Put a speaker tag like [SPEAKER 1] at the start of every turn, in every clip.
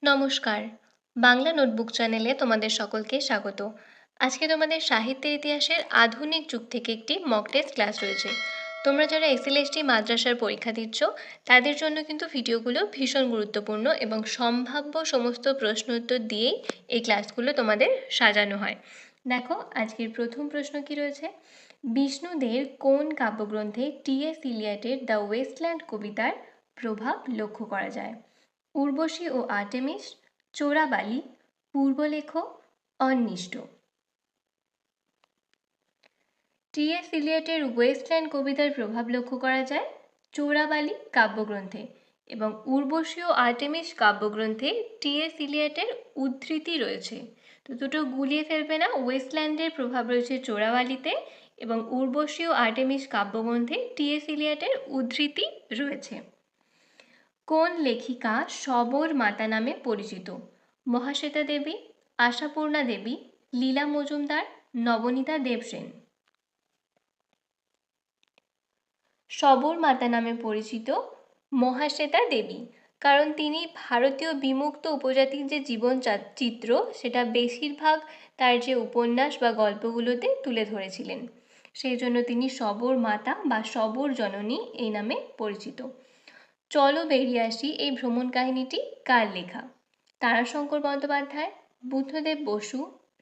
[SPEAKER 1] নমস্কার, বাংলা নোটবুক চ্যানেলে তোমাদের সকলকে স্বাগত। আজকে তোমাদের সাহিত্যের ইতিহাসের আধুনিক যুগ থেকে একটি মক টেস্ট ক্লাস রয়েছে। তোমরা যারা এসএলএসটি মাদ্রাসার পরীক্ষা দিচ্ছ তাদের জন্য কিন্তু ভিডিওগুলো ভীষণ গুরুত্বপূর্ণ এবং সম্ভাব্য সমস্ত প্রশ্ন উত্তর দিয়েই এই ক্লাসগুলো তোমাদের সাজানো হয়। দেখো আজকের প্রথম প্রশ্ন কি রয়েছে, বিষ্ণুদের কোন কাব্যগ্রন্থে টি.এস. ইলিয়টের দ্য ওয়েস্টল্যান্ড কবিতার প্রভাব লক্ষ্য করা যায়? উর্বশী ও আর্টেমিস, চোরাবালি, পূর্বলেখ, অন্বিষ্ট। টি.এস. ইলিয়টের ওয়েস্টল্যান্ড কবিতার প্রভাব লক্ষ্য করা যায় চোরাবালি কাব্যগ্রন্থে, এবং উর্বশী ও আর্টেমিস কাব্যগ্রন্থে টি.এস. ইলিয়টের উদ্ধৃতি রয়েছে। তো দুটো গুলিয়ে ফেলবে না, ওয়েস্টল্যান্ডের প্রভাব রয়েছে চোরাবালিতে এবং উর্বশী ও আর্টেমিস কাব্যগ্রন্থে টি.এস. ইলিয়টের উদ্ধৃতি রয়েছে। কোন লেখিকা সবর মাতা নামে পরিচিত? মহাশ্বেতা দেবী, আশাপূর্ণা দেবী, লীলা মজুমদার, নবনীতা দেবসেন। সবর মাতা নামে পরিচিত মহাশ্বেতা দেবী, কারণ তিনি ভারতীয় বিমুক্ত উপজাতির যে জীবন চিত্র সেটা বেশিরভাগ তার যে উপন্যাস বা গল্পগুলোতে তুলে ধরেছিলেন, সেই জন্য তিনি সবর মাতা বা সবর জননী এই নামে পরিচিত। চলো বেরিয়ে আসি এই ভ্রমণ কাহিনীটি কার লেখা? তারাশঙ্কর বন্দ্যোপাধ্যায়, বুদ্ধদেব বসু,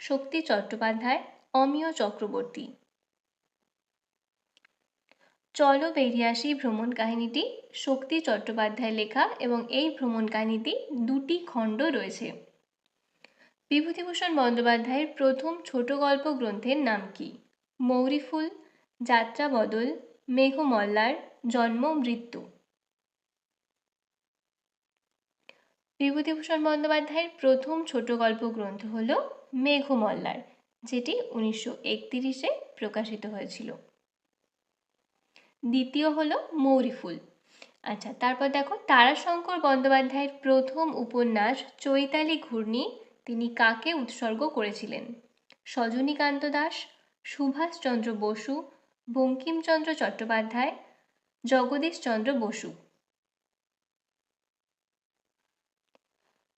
[SPEAKER 1] শক্তি চট্টোপাধ্যায়, অমিয় চক্রবর্তী। চলো বেরিয়ে আসি ভ্রমণ কাহিনীটি শক্তি চট্টোপাধ্যায় লেখা এবং এই ভ্রমণ কাহিনীটি দুটি খণ্ড রয়েছে। বিভূতিভূষণ বন্দ্যোপাধ্যায়ের প্রথম ছোট গল্প গ্রন্থের নাম কি? মৌরিফুল, যাত্রা বদল, মেঘমল্লার, জন্ম মৃত্যু। বিভূতিভূষণ বন্দ্যোপাধ্যায়ের প্রথম ছোট গল্প গ্রন্থ হল মেঘমল্লার, যেটি 1931-এ প্রকাশিত হয়েছিল। দ্বিতীয় হলো মৌরিফুল। আচ্ছা, তারপর দেখো তারাশঙ্কর বন্দ্যোপাধ্যায়ের প্রথম উপন্যাস চৈতালি ঘূর্ণি তিনি কাকে উৎসর্গ করেছিলেন? সজনীকান্ত দাস, সুভাষচন্দ্র বসু, বঙ্কিমচন্দ্র চট্টোপাধ্যায়, জগদীশচন্দ্র বসু।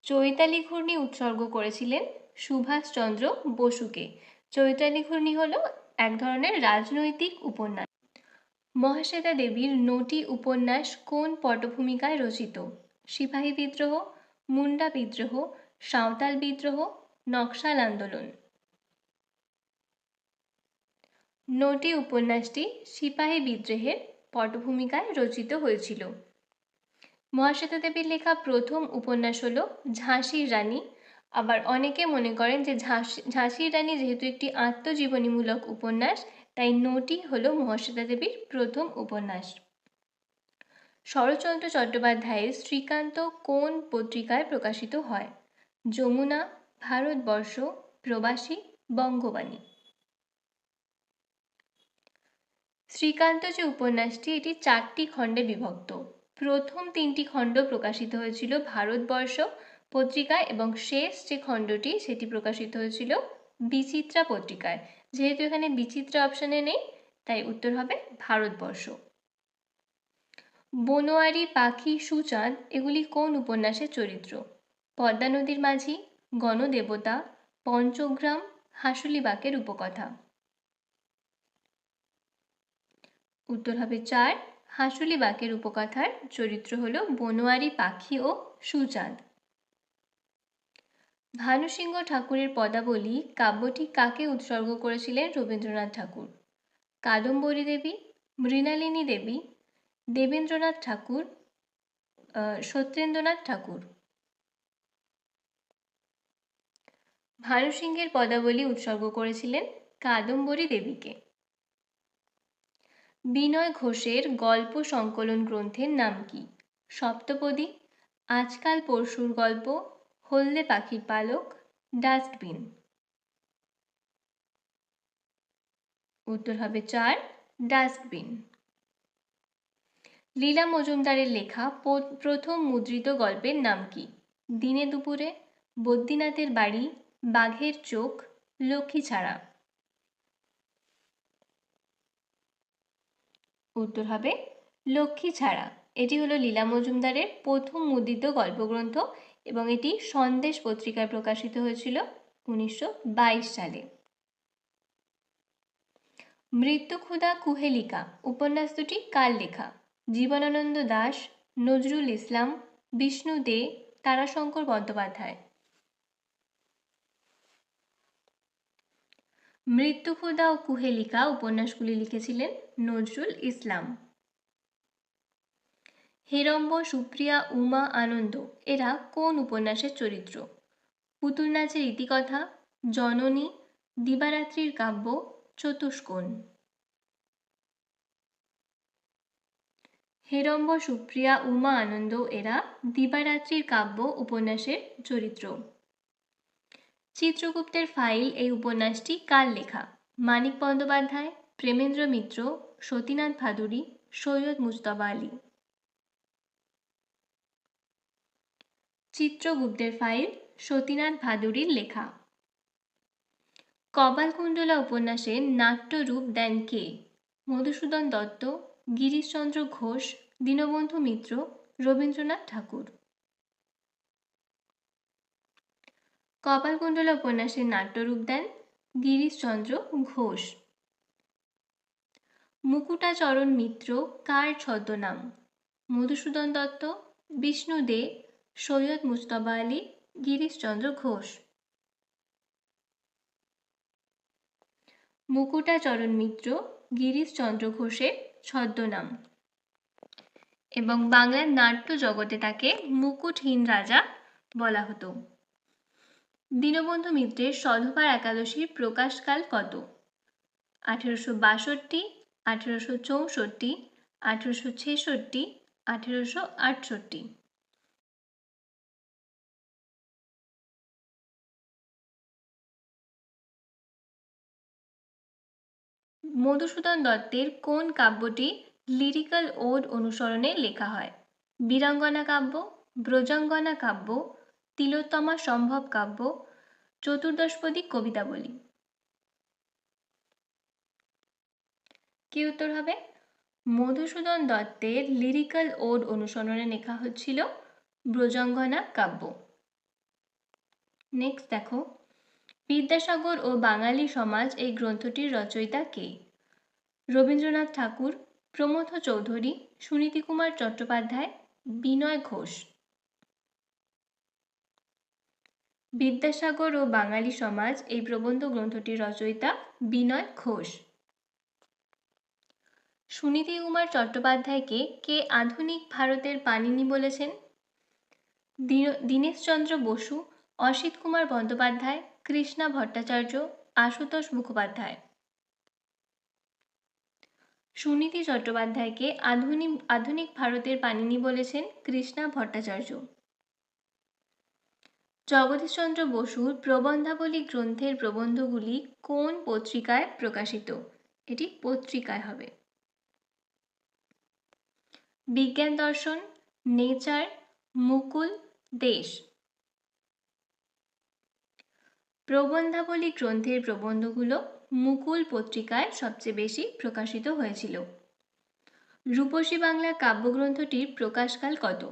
[SPEAKER 1] চৈতালি ঘূর্ণি উৎসর্গ করেছিলেন সুভাষচন্দ্র বসুকে। চৈতালি ঘূর্ণি হলো এক ধরনের রাজনৈতিক উপন্যাস। মহাশ্বেতা দেবীর নটি উপন্যাস কোন পটভূমিকায় রচিত? সিপাহী বিদ্রোহ, মুন্ডা বিদ্রোহ, সাঁওতাল বিদ্রোহ, নকশাল আন্দোলন। নটি উপন্যাসটি সিপাহী বিদ্রোহের পটভূমিকায় রচিত হয়েছিল। মহাশ্বেতা দেবীর লেখা প্রথম উপন্যাস হলো ঝাঁসির রানী। আবার অনেকে মনে করেন যে ঝাঁসির রানী যেহেতু একটি আত্মজীবনীমূলক উপন্যাস, তাই নটি হলো মহাশ্বেতা দেবীর প্রথম উপন্যাস। শরৎচন্দ্র চট্টোপাধ্যায়ের শ্রীকান্ত কোন পত্রিকায় প্রকাশিত হয়? যমুনা, ভারতবর্ষ, প্রবাসী, বঙ্গবাণী। শ্রীকান্ত যে উপন্যাসটি এটি 4টি খণ্ডে বিভক্ত। প্রথম 3টি খণ্ড প্রকাশিত হয়েছিল ভারতবর্ষ পত্রিকায় এবং শেষ যে খণ্ডটি সেটি প্রকাশিত হয়েছিল বিচিত্রা পত্রিকায়। যেহেতু এখানে বিচিত্রা অপশানে নেই, তাই উত্তর হবে ভারতবর্ষ। বনোয়ারি, পাখি, সুচাঁদ এগুলি কোন উপন্যাসের চরিত্র? পদ্মা নদীর মাঝি, গণদেবতা, পঞ্চগ্রাম, হাসুলিবাকের উপকথা। উত্তর হবে 4, হাসুলিবাকের উপকথার চরিত্র হলো বনোয়ারি, পাখি ও সুচাঁদ। ভানুসিংহ ঠাকুরের পদাবলী কাব্যটি কাকে উৎসর্গ করেছিলেন রবীন্দ্রনাথ ঠাকুর? কাদম্বরী দেবী, মৃণালিনী দেবী, দেবেন্দ্রনাথ ঠাকুর, সত্যেন্দ্রনাথ ঠাকুর। ভানুসিংহের পদাবলী উৎসর্গ করেছিলেন কাদম্বরী দেবীকে। বিনয় ঘোষের গল্প সংকলন গ্রন্থের নাম কি? সপ্তপদী, আজকাল পরশুর গল্প, হলদে পাখির পালক, ডাস্টবিন। উত্তর হবে 4, ডাস্টবিন। লীলা মজুমদারের লেখা প্রথম মুদ্রিত গল্পের নাম কি? দিনে দুপুরে, বদ্রীনাথের বাড়ি, বাঘের চোখ, লক্ষ্মী ছাড়া। উত্তর হবে লক্ষ্মী ছাড়া। এটি হলো লীলা মজুমদারের প্রথম মুদ্রিত গল্পগ্রন্থ এবং এটি সন্দেশ পত্রিকায় প্রকাশিত হয়েছিল 1922 সালে। মৃত্যুক্ষুধা কুহেলিকা উপন্যাস দুটি কার লেখা? জীবনানন্দ দাশ, নজরুল ইসলাম, বিষ্ণু দে, তারাশঙ্কর বন্দ্যোপাধ্যায়। মৃত্যুক্ষুধা ও কুহেলিকা উপন্যাসগুলি লিখেছিলেন নজরুল ইসলাম। হেরম্ব, সুপ্রিয়া, উমা, আনন্দ এরা কোন উপন্যাসের চরিত্র? পুতুল নাচের ইতিকথা, জননী, দিবারাত্রির কাব্য, চতুষ্কোণ। হেরম্ব, সুপ্রিয়া, উমা, আনন্দ এরা দিবারাত্রির কাব্য উপন্যাসের চরিত্র। চিত্রগুপ্তের ফাইল এই উপন্যাসটি কার লেখা? মানিক বন্দ্যোপাধ্যায়, প্রেমেন্দ্র মিত্র, সতীনাথ ভাদুড়ী, সৈয়দ মুজতবা আলী। চিত্রগুপ্তের ফাইল সতীনাথ ভাদুড়ীর লেখা। কপালকুণ্ডলা উপন্যাসের নাট্যরূপ দেন কে? মধুসূদন দত্ত, গিরিশচন্দ্র ঘোষ, দীনবন্ধু মিত্র, রবীন্দ্রনাথ ঠাকুর। কপালকুণ্ডলা উপন্যাসের নাট্যরূপ দেন গিরিশচন্দ্র ঘোষ। মুকুটাচরণ মিত্র কার ছদ্মনাম? মধুসূদন দত্ত, বিষ্ণু দে, সৈয়দ মুজতবা আলী, গিরিশচন্দ্র ঘোষ। মুকুটাচরণ মিত্র গিরিশচন্দ্র ঘোষের ছদ্মনাম এবং বাংলার নাট্য জগতে তাকে মুকুটহীন রাজা বলা হতো। দীনবন্ধু মিত্রের সধবার একাদশীর প্রকাশকাল কত? 1862, 1864, 1866, 1868। মধুসূদন দত্তের কোন কাব্যটি লিরিক্যাল ওড অনুসরণে লেখা হয়? বীরাঙ্গনা কাব্য, ব্রজাঙ্গনা কাব্য, তিলোত্তমা সম্ভব কাব্য, চতুর্দশপদী কবিতাবলী। কি উত্তর হবে? মধুসূদন দত্তের লিরিক্যাল ওড অনুসরণে লেখা হচ্ছিল ব্রজাঙ্গনা কাব্য। নেক্সট দেখো, বিদ্যাসাগর ও বাঙালি সমাজ এই গ্রন্থটির রচয়িতা কে? রবীন্দ্রনাথ ঠাকুর, প্রমথ চৌধুরী, সুনীতি কুমার চট্টোপাধ্যায়, বিনয় ঘোষ। বিদ্যাসাগর ও বাঙালি সমাজ এই প্রবন্ধ গ্রন্থটির রচয়িতা বিনয় ঘোষ। সুনীতি কুমার চট্টোপাধ্যায়কে কে আধুনিক ভারতের পাণিনি বলেছেন? দীনেশচন্দ্র বসু, অসিত কুমার বন্দ্যোপাধ্যায়, কৃষ্ণা ভট্টাচার্য, আশুতোষ মুখোপাধ্যায়। সুনীতি চট্টোপাধ্যায়কে আধুনিক ভারতের পাণিনি বলেছেন কৃষ্ণা ভট্টাচার্য। জগদীশচন্দ্র বসুর প্রবন্ধাবলী গ্রন্থের প্রবন্ধগুলি কোন পত্রিকায় প্রকাশিত? এটি পত্রিকায় হবে। বিজ্ঞান দর্শন, নেচার, মুকুল, দেশ। প্রবন্ধাবলী গ্রন্থের প্রবন্ধগুলো মুকুল পত্রিকায় সবচেয়ে বেশি প্রকাশিত হয়েছিল। রূপসী বাংলা কাব্যগ্রন্থটির প্রকাশকাল কত?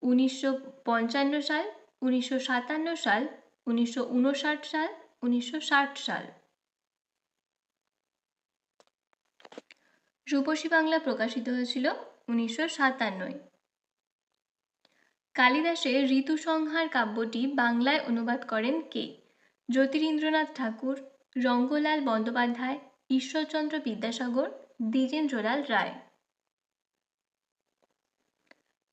[SPEAKER 1] 1955 সাল, 1957 সাল, 1959 সাল, 1960 সাল। রূপসী বাংলা প্রকাশিত হয়েছিল 1957। কালিদাসের ঋতুসংহার কাব্যটি বাংলায় অনুবাদ করেন কে? জ্যোতিরিন্দ্রনাথ ঠাকুর, রঙ্গলাল বন্দ্যোপাধ্যায়, ঈশ্বরচন্দ্র বিদ্যাসাগর, দ্বিজেন্দ্রলাল রায়।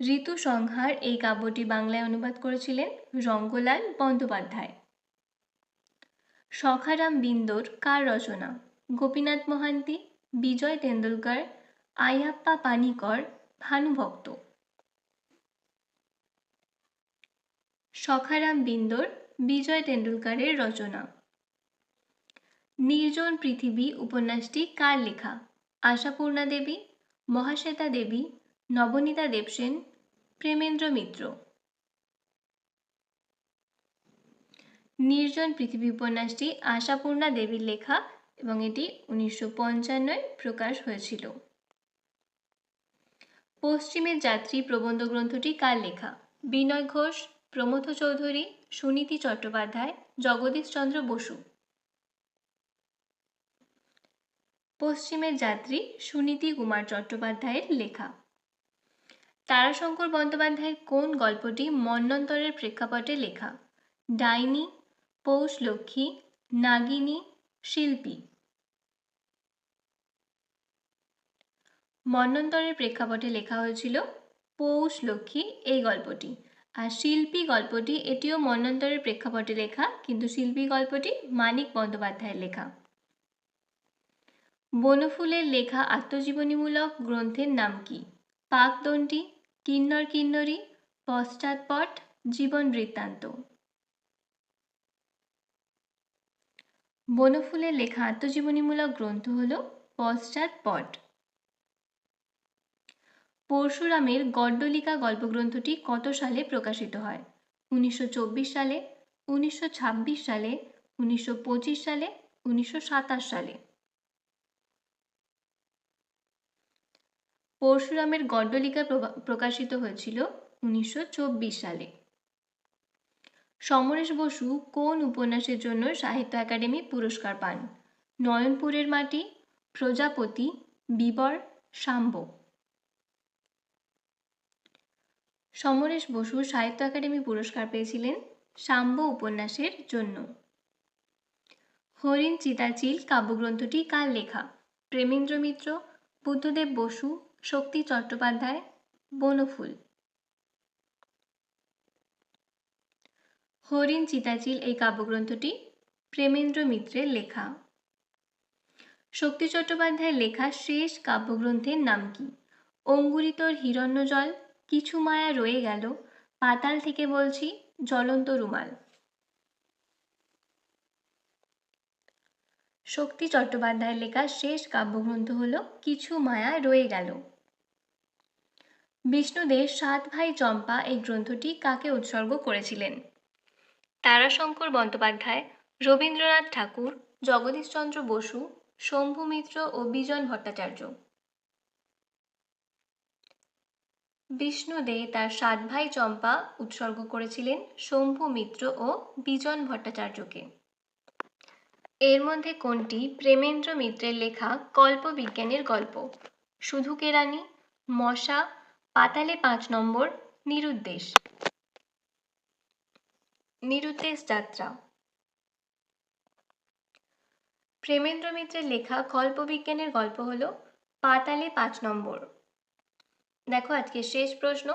[SPEAKER 1] ঋতুসংহার এই কাব্যটি বাংলায় অনুবাদ করেছিলেন রঙ্গলাল বন্দ্যোপাধ্যায়। সখারাম বিন্দর কার রচনা? গোপীনাথ মহান্তি, বিজয় তেন্ডুলকর, আইয়াপ্পা পানিকর, ভানুভক্ত। সখারাম বিন্দর বিজয় তেন্ডুলকরের রচনা। নির্জন পৃথিবী উপন্যাসটি কার লেখা? আশাপূর্ণা দেবী, মহাশ্বেতা দেবী, নবনীতা দেবসেন, প্রেমেন্দ্র মিত্র। নির্জন পৃথিবী উপন্যাসটি আশাপূর্ণা দেবীর লেখা এবং এটি 1955 প্রকাশ হয়েছিল। পশ্চিমের যাত্রী প্রবন্ধ গ্রন্থটি কার লেখা? বিনয় ঘোষ, প্রমথ চৌধুরী, সুনীতি চট্টোপাধ্যায়, জগদীশচন্দ্র বসু। পশ্চিমের যাত্রী সুনীতি কুমার চট্টোপাধ্যায়ের লেখা। তারাশঙ্কর বন্দ্যোপাধ্যায়ের কোন গল্পটি মন্বন্তরের প্রেক্ষাপটে লেখা? ডাইনি, পৌষ লক্ষ্মী, নাগিনী, শিল্পী। মন্বন্তরের প্রেক্ষাপটে লেখা হয়েছিল পৌষ লক্ষ্মী এই গল্পটি। আর শিল্পী গল্পটি এটিও মন্বন্তরের প্রেক্ষাপটে লেখা, কিন্তু শিল্পী গল্পটি মানিক বন্দ্যোপাধ্যায়ের লেখা। বনফুলের লেখা আত্মজীবনীমূলক গ্রন্থের নাম কি? পাকদণ্ডী, কিন্নর কিন্নরী, পশ্চাৎপট, জীবন বৃত্তান্ত। বনফুলের লেখা আত্মজীবনীমূলক গ্রন্থ হল পশ্চাৎপট। পরশুরামের গড্ডলিকা গল্পগ্রন্থটি কত সালে প্রকাশিত হয়? 1924 সালে, 1926 সালে, 1925 সালে, 1927 সালে। পরশুরামের গড্ডলিকা প্রকাশিত হয়েছিল 1924 সালে। সমরেশ বসু কোন উপন্যাসের জন্য সাহিত্য একাডেমি পুরস্কার পান? নয়নপুরের মাটি, প্রজাপতি, বিবর, শাম্ব। সমরেশ বসু সাহিত্য একাডেমি পুরস্কার পেয়েছিলেন শাম্ব উপন্যাসের জন্য। হরিণ চিতাচিল কাব্যগ্রন্থটি কার লেখা? প্রেমেন্দ্র মিত্র, বুদ্ধদেব বসু, শক্তি চট্টোপাধ্যায়, বনফুল। হরিণ চিতাচিল এই কাব্যগ্রন্থটি প্রেমেন্দ্র মিত্রের লেখা। শক্তি চট্টোপাধ্যায়ের লেখা শেষ কাব্যগ্রন্থের নাম কি? অঙ্গুরিতর হিরণ্যজল, কিছু মায়া রয়ে গেল, পাতাল থেকে বলছি, জ্বলন্ত রুমাল। শক্তি চট্টোপাধ্যায়ের লেখা শেষ কাব্যগ্রন্থ হল কিছু মায়া রয়ে গেল। বিষ্ণুদের সাত ভাই চম্পা এই গ্রন্থটি কাকে উৎসর্গ করেছিলেন? তারাশঙ্কর বন্দ্যোপাধ্যায়, রবীন্দ্রনাথ ঠাকুর, জগদীশচন্দ্র বসু, শম্ভু মিত্র ও বিজন ভট্টাচার্য। বিষ্ণু দে তার সাত ভাই চম্পা উৎসর্গ করেছিলেন শম্ভু মিত্র ও বিজন ভট্টাচার্যকে। এর মধ্যে কোনটি প্রেমেন্দ্র মিত্রের লেখা কল্পবিজ্ঞানের গল্প? শুধু কেরানি, মশা, পাতালে 5 নম্বর, নিরুদ্দেশ। নিরুদ্দেশ যাত্রা। প্রেমেন্দ্র মিত্রের লেখা কল্পবিজ্ঞানের গল্প হল পাতালে 5 নম্বর। দেখো আজকে শেষ প্রশ্ন,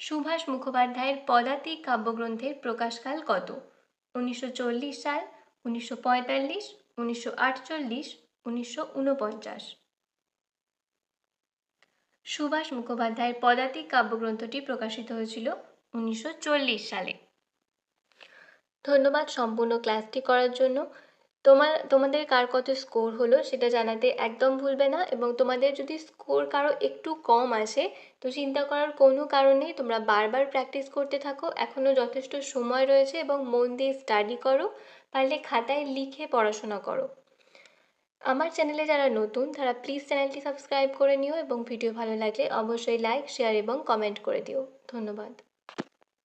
[SPEAKER 1] সুভাষ মুখোপাধ্যায়ের পদাতিক কাব্যগ্রন্থের প্রকাশকাল কত? 1940 সাল, 1945, 1948, 1949। সুভাষ মুখোপাধ্যায়ের পদাতিক কাব্যগ্রন্থটি প্রকাশিত হয়েছিল 1940 সালে। ধন্যবাদ সম্পূর্ণ ক্লাসটি করার জন্য। তোমাদের কার কত স্কোর হলো সেটা জানাতে একদম ভুলবে না, এবং তোমাদের যদি স্কোর কারো একটু কম আসে তো চিন্তা করার কোনো কারণ নেই, তোমরা বারবার প্র্যাকটিস করতে থাকো, এখনও যথেষ্ট সময় রয়েছে, এবং মন দিয়ে স্টাডি করো, পারলে খাতায় লিখে পড়াশোনা করো। আমার চ্যানেলে যারা নতুন তারা প্লিজ চ্যানেলটি সাবস্ক্রাইব করে নিও, এবং ভিডিও ভালো লাগলে অবশ্যই লাইক, শেয়ার এবং কমেন্ট করে দিও। ধন্যবাদ।